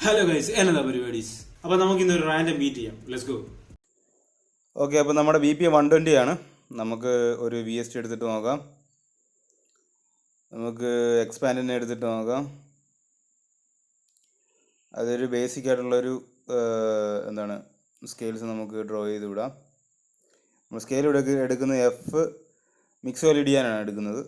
Hello guys, എന്നതാ പരിപാടീസ്? അപ്പോൾ നമുക്ക് ഇന്നൊരു റാൻഡം ബീറ്റ് ചെയ്യാം. Let's go. ഓക്കെ, അപ്പോൾ നമ്മുടെ BPM 120 ആണ്. നമുക്ക് ഒരു VST എടുത്തിട്ട് നോക്കാം. നമുക്ക് എക്സ്പാൻഡിനെ എടുത്തിട്ട് നോക്കാം. അതൊരു ബേസിക് ആയിട്ടുള്ളൊരു എന്താണ് സ്കെയിൽസ് നമുക്ക് ഡ്രോ ചെയ്ത് വിടാം. നമ്മൾ സ്കെയിൽ എടുക്കുന്നത് F മിക്സോലിഡിയാനാണ് എടുക്കുന്നത്.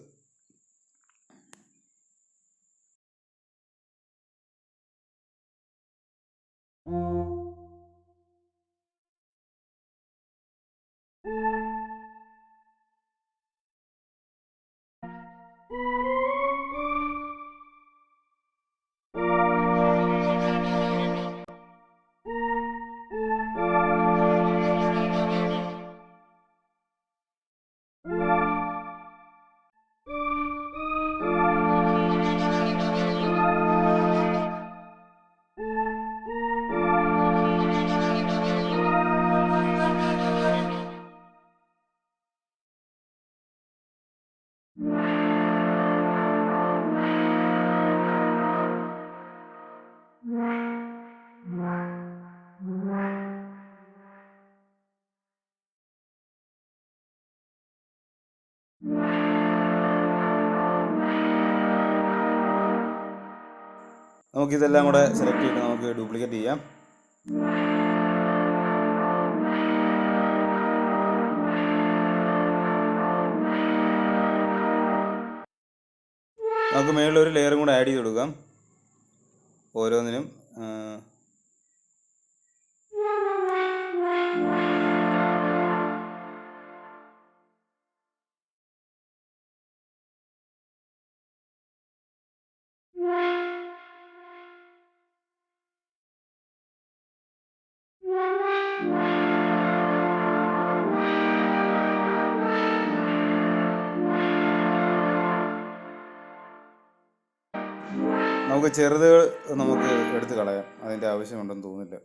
നമുക്കിതെല്ലാം കൂടെ സെലക്ട് ചെയ്ത് നമുക്ക് ഡ്യൂപ്ലിക്കേറ്റ് ചെയ്യാം. നമുക്ക് മേളിലൊരു ലെയറും കൂടെ ആഡ് ചെയ്ത് കൊടുക്കാം ഓരോന്നിനും. നമുക്ക് ചെറുതുകൾ നമുക്ക് എടുത്ത് കളയാം, അതിൻ്റെ ആവശ്യമുണ്ടെന്ന് തോന്നുന്നില്ല.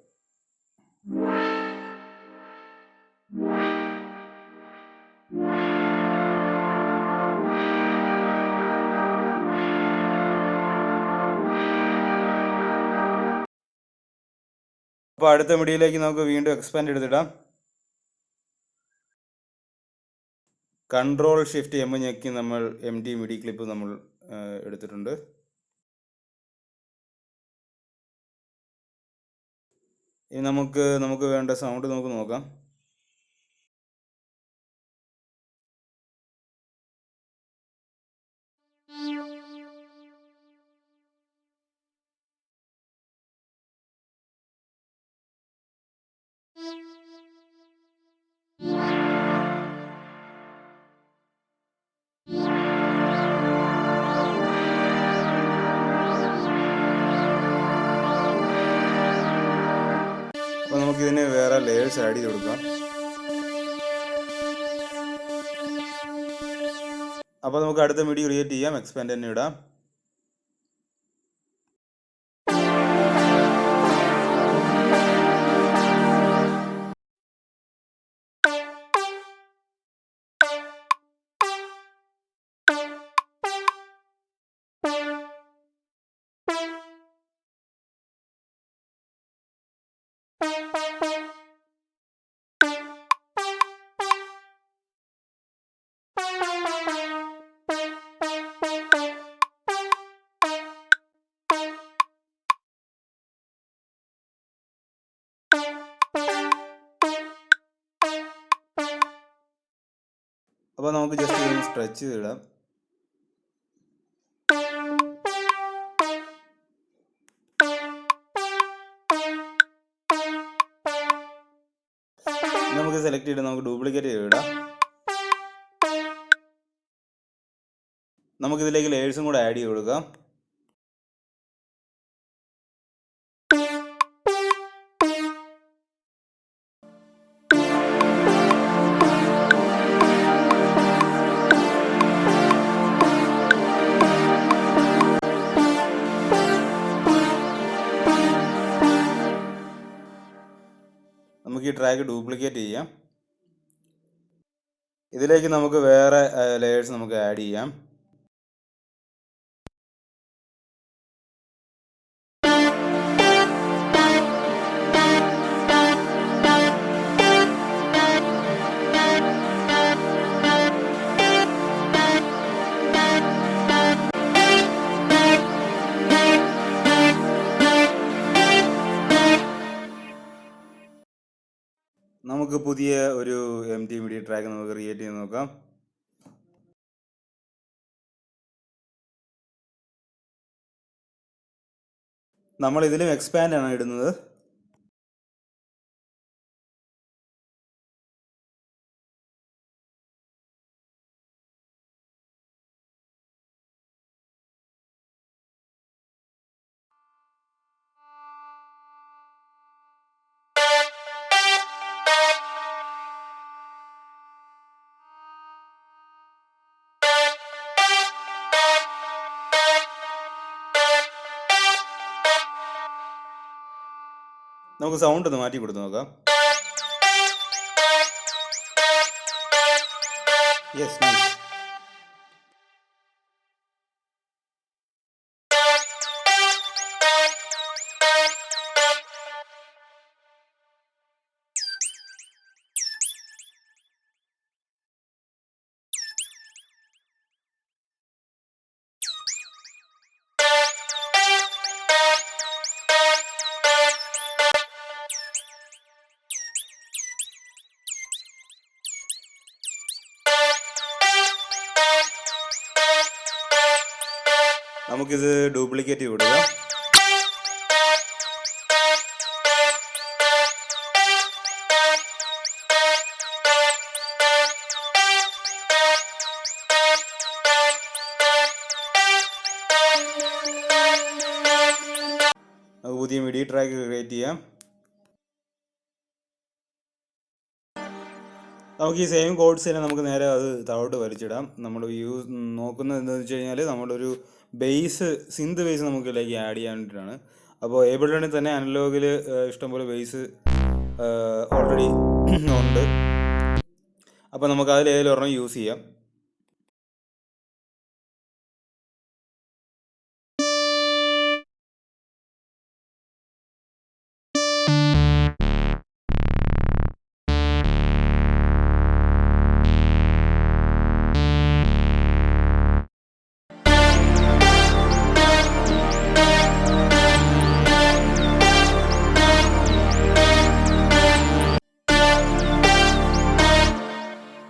അപ്പോൾ അടുത്ത മിഡിയിലേക്ക് നമുക്ക് വീണ്ടും എക്സ്പാൻഡ് എടുത്തിടാം. Ctrl+Shift+M ഞെക്കി നമ്മൾ MD മിഡി ക്ലിപ്പ് നമ്മൾ എടുത്തിട്ടുണ്ട്. ഇനി നമുക്ക് വേണ്ട സൗണ്ട് നമുക്ക് നോക്കാം. അപ്പോൾ നമുക്കിതിന് വേറെ ലെയേഴ്സ് ആഡ് ചെയ്ത് കൊടുക്കാം. അപ്പോൾ നമുക്ക് അടുത്ത മിഡി ക്രിയേറ്റ് ചെയ്യാം. എക്സ്പാൻഡ് തന്നെ ഇടാം. അപ്പോൾ നമുക്ക് ജസ്റ്റ് ഇതൊന്ന് സ്ട്രെച്ച് ചെയ്തിടാം. നമുക്ക് സെലക്ട് ചെയ്ത് നമുക്ക് ഡ്യൂപ്ലിക്കേറ്റ് ചെയ്തിടാം. നമുക്കിതിലേക്ക് ലെയേഴ്സും കൂടെ ആഡ് ചെയ്ത് കൊടുക്കാം. നമുക്ക് ഈ ട്രാക്ക് ഡ്യൂപ്ലിക്കേറ്റ് ചെയ്യാം. ഇതിലേക്ക് നമുക്ക് വേറെ ലെയേഴ്സ് നമുക്ക് ആഡ് ചെയ്യാം. നമുക്ക് പുതിയ ഒരു MD ട്രാക്ക് നമുക്ക് ക്രിയേറ്റ് ചെയ്ത് നോക്കാം. നമ്മൾ ഇതിലും എക്സ്പാൻഡ് ആണ് ഇടുന്നത്. നമുക്ക് സൗണ്ട് ഒന്ന് മാറ്റി കൊടുത്ത് നോക്കാം. Yes, nice. നമുക്കിത് ഡ്യൂപ്ലിക്കേറ്റ് കൊടുക്കുക. നമുക്ക് പുതിയ MIDI ട്രാക്ക് ക്രിയേറ്റ് ചെയ്യാം. നമുക്ക് ഈ സെയിം കോഡ്സ് തന്നെ നമുക്ക് നേരെ അത് താഴോട്ട് വലിച്ചിടാം. നമ്മൾ നോക്കുന്നത് എന്താണെന്ന് വെച്ച് കഴിഞ്ഞാൽ നമ്മളൊരു സിന്ത് ബേസ് നമുക്ക് ഇതിലേക്ക് ആഡ് ചെയ്യാൻ വേണ്ടിയിട്ടാണ്. അപ്പോൾ ഏബിൾഡിൽ തന്നെ അനലോഗിൽ ഇഷ്ടംപോലെ ബേസ് ഓൾറെഡി ഉണ്ട്. അപ്പോൾ നമുക്ക് അതിൽ ഏതെങ്കിലും ഒരെണ്ണം യൂസ് ചെയ്യാം.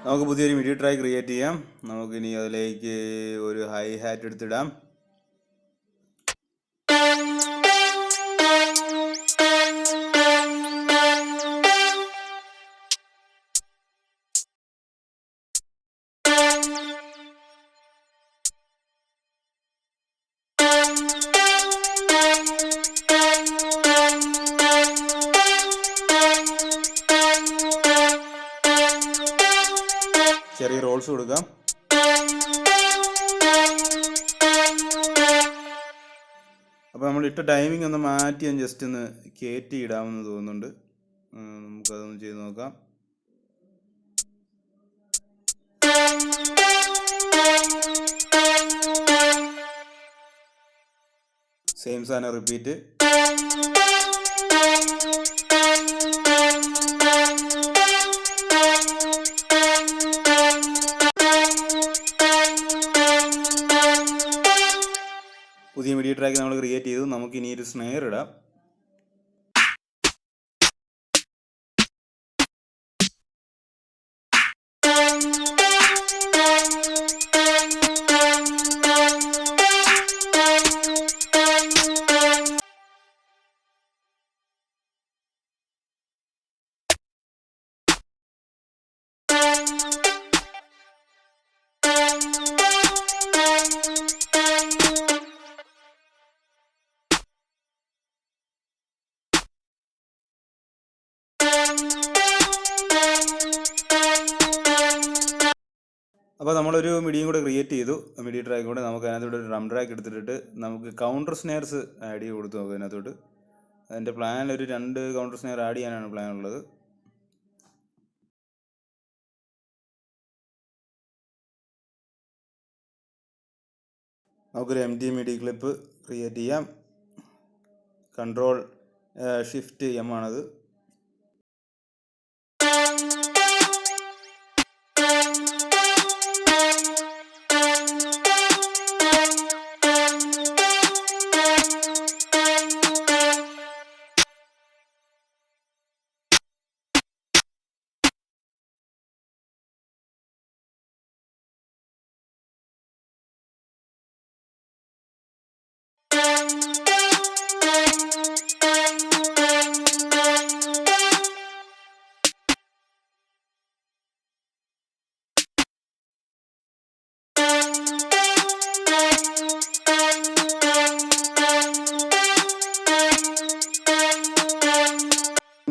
നമുക്ക് പുതിയൊരു MIDI ട്രാക്ക് ക്രിയേറ്റ് ചെയ്യാം. നമുക്കിനി അതിലേക്ക് ഒരു ഹൈ ഹാറ്റ് എടുത്തിടാം. ചെറിയ റോൾസ് കൊടുക്കാം. അപ്പോൾ നമ്മൾ ഇട്ട ടൈമിംഗ് ഒന്ന് മാറ്റി ജസ്റ്റ് ഒന്ന് കയറ്റി ഇടാമെന്ന് തോന്നുന്നുണ്ട്. നമുക്കതൊന്ന് ചെയ്ത് നോക്കാം. സെയിം സാധനം റിപ്പീറ്റ്. പുതിയ MIDI ട്രാക്ക് നമ്മൾ ക്രിയേറ്റ് ചെയ്തു. നമുക്ക് ഇനി ഒരു സ്നെയർ ഇടാം. അപ്പോൾ നമ്മളൊരു മിഡിയും കൂടെ ക്രിയേറ്റ് ചെയ്തു. MIDI ട്രാക്ക് കൂടെ നമുക്ക് അതിനകത്തോട്ട് ഒരു ഡ്രം ട്രാക്ക് എടുത്തിട്ട് നമുക്ക് കൗണ്ടർ സ്നെയർസ് ആഡ് ചെയ്ത് കൊടുത്തു നോക്കുക. അതിനകത്തോട്ട് അതിൻ്റെ പ്ലാൻ ഒരു 2 കൗണ്ടർ സ്നെയർ ആഡ് ചെയ്യാനാണ് പ്ലാൻ ഉള്ളത്. നമുക്കൊരു MIDI ക്ലിപ്പ് ക്രിയേറ്റ് ചെയ്യാം. Ctrl+Shift+M ആണത്.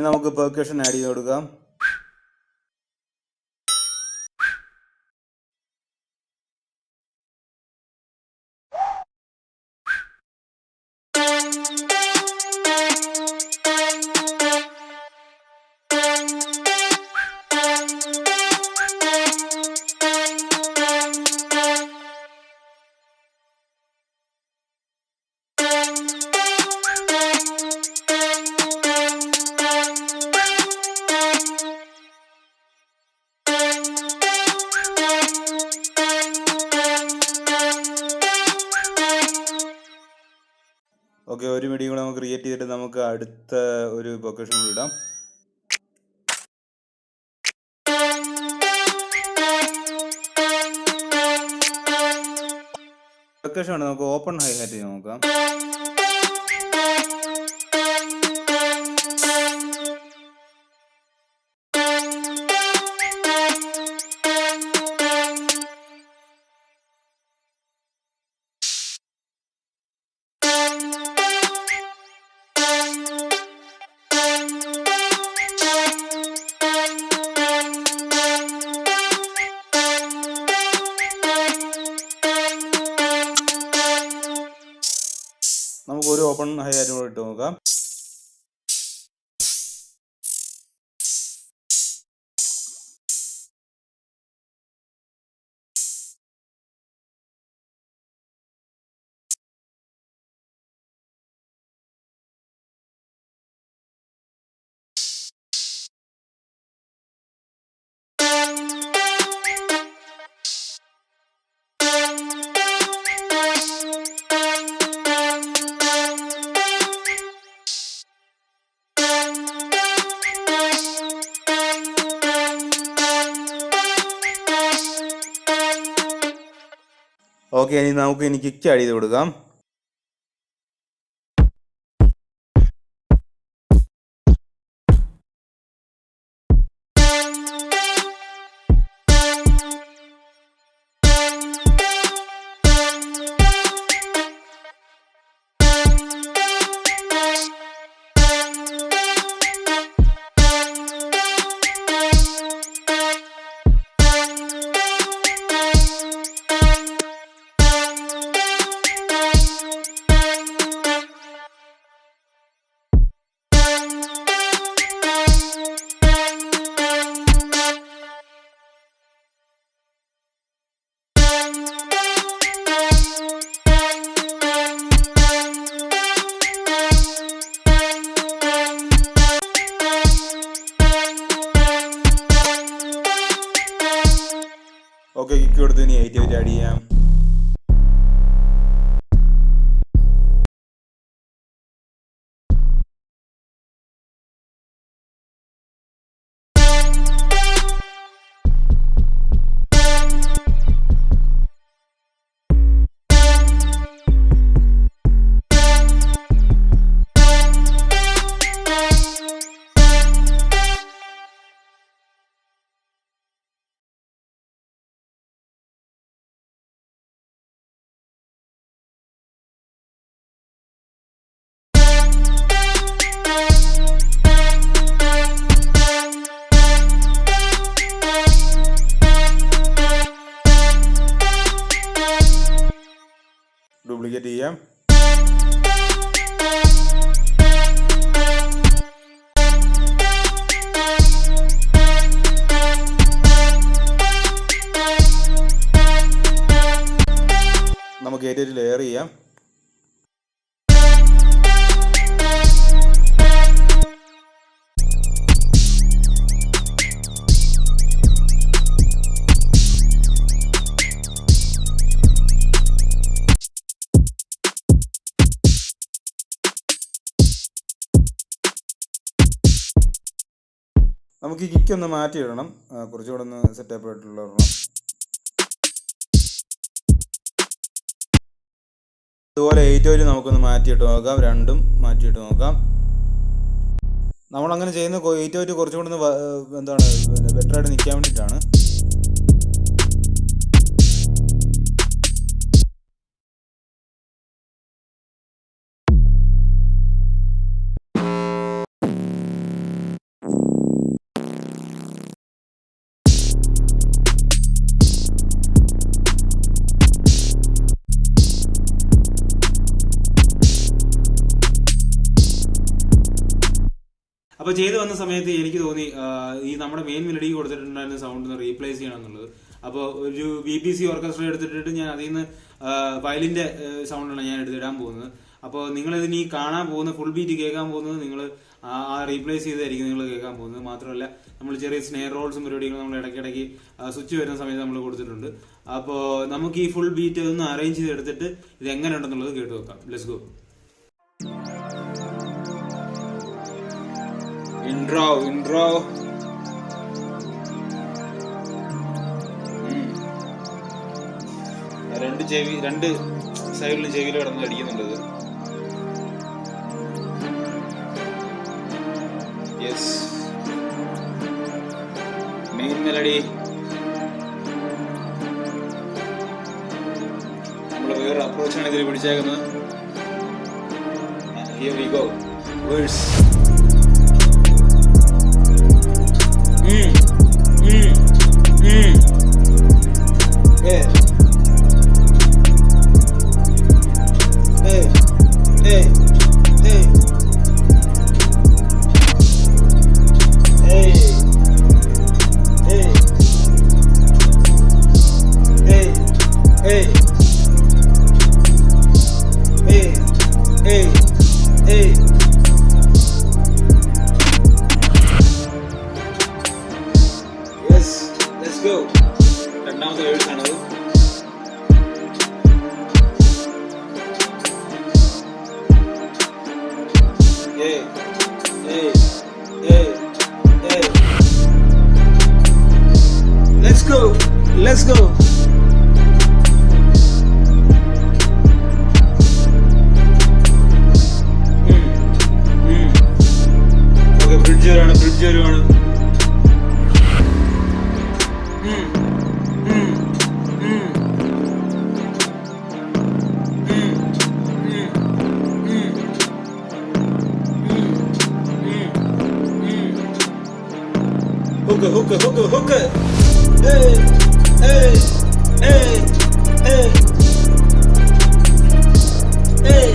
നമുക്ക് പെർക്കഷൻ ആഡ് ചെയ്ത് കൊടുക്കാം. ഓക്കെ, ഒരു മിഡിയും കൂടെ നമുക്ക് ക്രിയേറ്റ് ചെയ്തിട്ട് നമുക്ക് അടുത്ത ഒരു പെർക്കഷൻ കൂടി ഇടാം. പെർക്കഷൻ ആണ്, നമുക്ക് ഓപ്പൺ ഹൈ ഹാറ്റ് നോക്കാം. നമുക്ക് ഒരു ഓപ്പൺ ഹൈ ഹാറ്റും കൂടെ ഇട്ട് നോക്കാം. ഓക്കെ, ഇനി നമുക്ക് കിക്ക് ആഡ് ചെയ്ത് കൊടുക്കാം. ഓക്കെ, കിക്ക് കൊടുത്ത് ഇനി 8 ആഡ് ചെയ്യാം. ഡ്യൂപ്ലിക്കേറ്റ് ചെയ്യാം. നമുക്ക് ഏറ്റവും ലെയർ ചെയ്യാം. നമുക്ക് ഈ കിക്ക് ഒന്ന് മാറ്റിയിടണം, കുറച്ചുകൂടെ ഒന്ന് സെറ്റപ്പ് ആയിട്ടുള്ള ഒരെണ്ണം. അതുപോലെ 8 നമുക്കൊന്ന് മാറ്റിയിട്ട് നോക്കാം, രണ്ടും മാറ്റിയിട്ട് നോക്കാം. നമ്മളങ്ങനെ ചെയ്യുന്ന 8 കുറച്ചുകൂടെ ഒന്ന് എന്താണ് ബെറ്ററായിട്ട് നിൽക്കാൻ വേണ്ടിയിട്ടാണ്. അപ്പോൾ ചെയ്തു വന്ന സമയത്ത് എനിക്ക് തോന്നി ഈ നമ്മുടെ മെയിൻ മെലഡി കൊടുത്തിട്ടുണ്ടായിരുന്ന സൗണ്ട് റീപ്ലേസ് ചെയ്യണം എന്നുള്ളത്. അപ്പോൾ ഒരു BBC ഓർക്കസ്ട്ര എടുത്തിട്ട് ഞാൻ അതിൽ നിന്ന് വയലിന്റെ സൗണ്ടാണ് ഞാൻ എടുത്തിടാൻ പോകുന്നത്. അപ്പോൾ നിങ്ങളിതിന് ഈ കാണാൻ പോകുന്ന ഫുൾ ബീറ്റ് കേൾക്കാൻ പോകുന്നത് നിങ്ങൾ ആ റീപ്ലേസ് ചെയ്തായിരിക്കും നിങ്ങൾ കേൾക്കാൻ പോകുന്നത്. മാത്രമല്ല നമ്മൾ ചെറിയ സ്നെയർ റോൾസും പരിപാടികളും നമ്മൾ ഇടയ്ക്കിടയ്ക്ക് സ്വിച്ച് വരുന്ന സമയത്ത് നമ്മൾ കൊടുത്തിട്ടുണ്ട്. അപ്പോൾ നമുക്ക് ഈ ഫുൾ ബീറ്റ് ഒന്ന് അറേഞ്ച് ചെയ്തെടുത്തിട്ട് ഇത് എങ്ങനെ ഉണ്ടെന്നുള്ളത് കേട്ട് നോക്കാം. Let's go. ഇൻട്രോ രണ്ട് സൈഡിലും ചെവിയിൽ കിടന്ന് അടിക്കുന്നുണ്ട്. യെസ്, മെയിൻ മെലഡി നമ്മൾ വേറെ അപ്രോച്ചാണ് ഇതിൽ പിടിച്ചേക്കുന്നത്. Here we go. Verse. Yeah. Hey, hey, hey, hey, hey, hey, hey, hey, hey, hey. Yes, let's go. രണ്ടാമത്തെ വേഴ്സ് ആണത്. Hey, hey, hey, hey. Let's go, let's go. Okay, bridge വരുവാണ്. Hook. Hey, hey, hey, hey, hey, hey,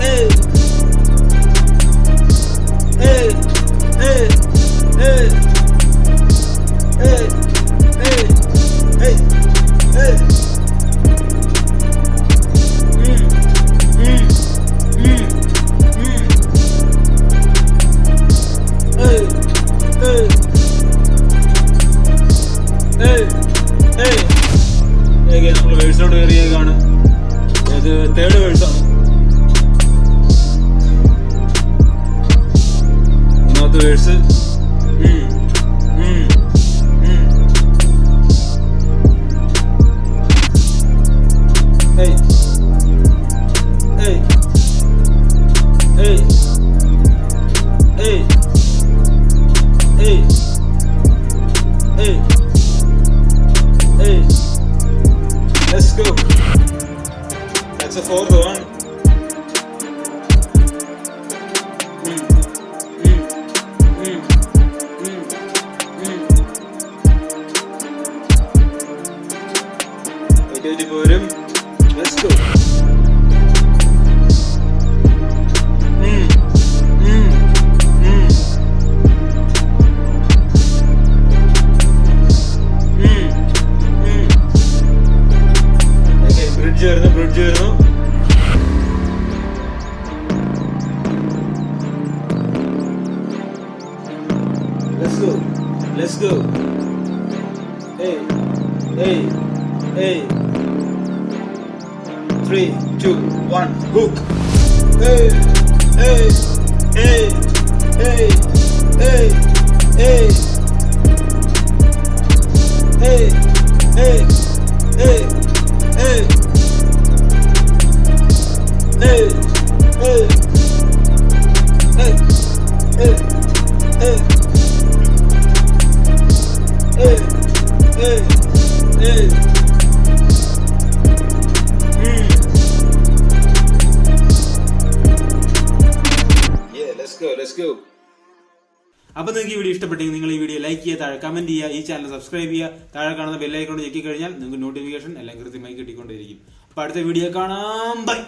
hey, hey, hey, hey, hey, hey, hey. നമ്മൾ വേഴ്സിലോട്ട് കയറിയേക്കാണ്. ഇത് third വേഴ്സാണ്. മൂന്നാമത്തെ verse. Let's go. That's a fourth one. Let's go. Bridge വരുന്നു. Let's go. Hey, hey, hey. 3, 2, 1, hook. Hey, hey, hey, hey, hey, hey, hey, hey, hey, hey. Hey, hey, hey, hey, hey, hey, hey, hey. Yeah, let's go. അപ്പോൾ നിങ്ങൾക്ക് ഈ video ഇഷ്ടപ്പെട്ടെങ്കിൽ നിങ്ങൾ ഈ video like ചെയ്യുക, താഴെ comment ചെയ്യുക, ഈ ചാനൽ സബ്സ്ക്രൈബ് ചെയ്യുക, താഴെ കാണുന്ന ബെൽ ഐക്കൺ ഞെക്കി കഴിഞ്ഞാൽ നിങ്ങൾക്ക് നോട്ടിഫിക്കേഷൻ എല്ലാം കൃത്യമായി കിട്ടിക്കൊണ്ടിരിക്കും. അപ്പോൾ അടുത്ത വീഡിയോ കാണാം. ബൈ.